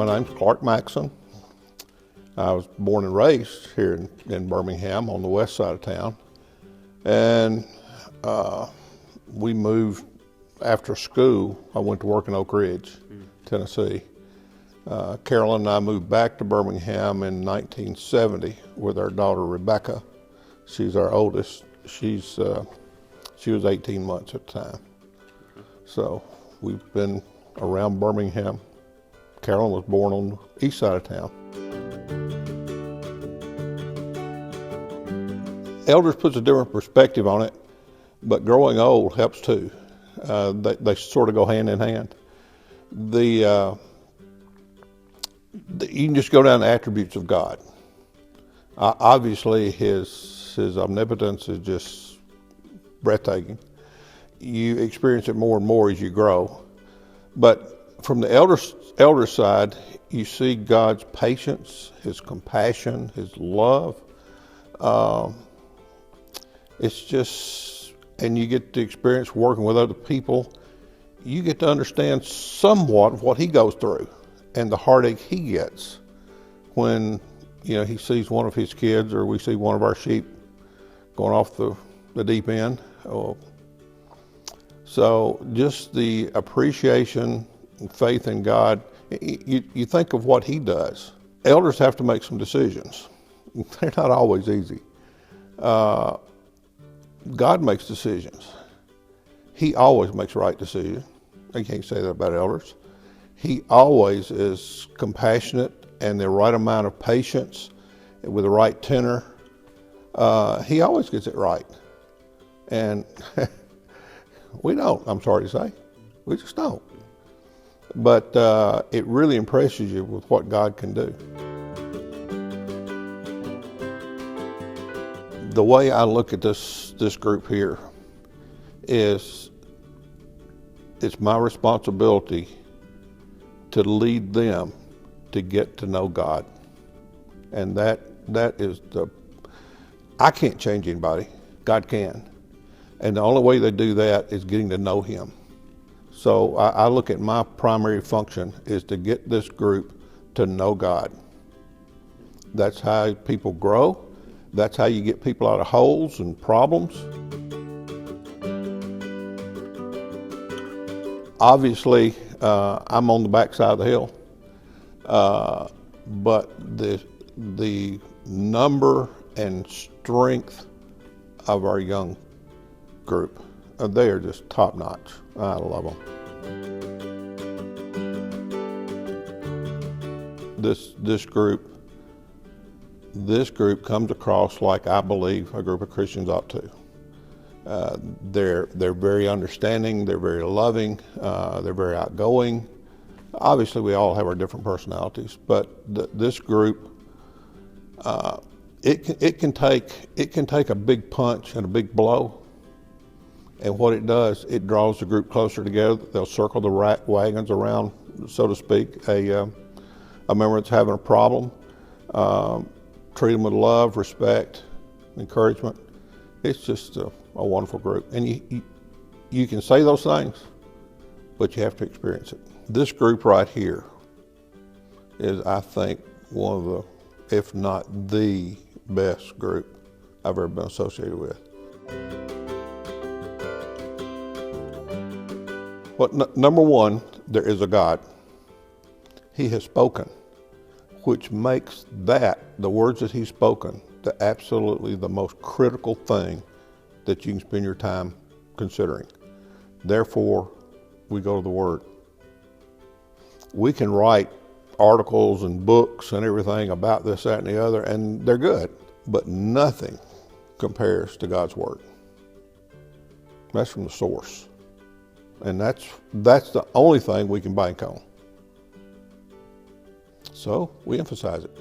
My name's Clark Maxson. I was born and raised here in Birmingham on the west side of town. And we moved after school. I went to work in Oak Ridge, Tennessee. Carolyn and I moved back to Birmingham in 1970 with our daughter Rebecca. She's our oldest. She was 18 months at the time. So we've been around Birmingham. Carolyn was born on the east side of town. Elders puts a different perspective on it, but growing old helps too. They sort of go hand in hand. You can just go down the attributes of God. Obviously, his omnipotence is just breathtaking. You experience it more and more as you grow. But from the elder side, you see God's patience, his compassion, his love. It's just, and you get to experience working with other people. You get to understand somewhat of what he goes through and the heartache he gets when, he sees one of his kids, or we see one of our sheep going off the deep end. So just the appreciation and faith in God. You think of what he does. Elders have to make some decisions. They're not always easy. God makes decisions. He always makes right decisions. I can't say that about elders. He always is compassionate and the right amount of patience with the right tenor. He always gets it right. And we don't, I'm sorry to say. We just don't. But it really impresses you with what God can do. The way I look at this group here is it's my responsibility to lead them to get to know God. And that is I can't change anybody, God can. And the only way they do that is getting to know him. So I look at my primary function is to get this group to know God. That's how people grow. That's how you get people out of holes and problems. Obviously, I'm on the backside of the hill, but the number and strength of our young group, they are just top notch. I love them. This group comes across like I believe a group of Christians ought to. They're very understanding, they're very loving, they're very outgoing. Obviously, we all have our different personalities, but this group, it can take a big punch and a big blow. And what it does, it draws the group closer together. They'll circle the wagons around, so to speak, a member that's having a problem. Treat them with love, respect, encouragement. It's just a wonderful group. And you can say those things, but you have to experience it. This group right here is, I think, one of the, if not the best group I've ever been associated with. But number one, there is a God. He has spoken, which makes that, the words that he's spoken, absolutely the most critical thing that you can spend your time considering. Therefore, we go to the Word. We can write articles and books and everything about this, that, and the other, and they're good, but nothing compares to God's Word. That's from the source. And that's the only thing we can bank on. So we emphasize it.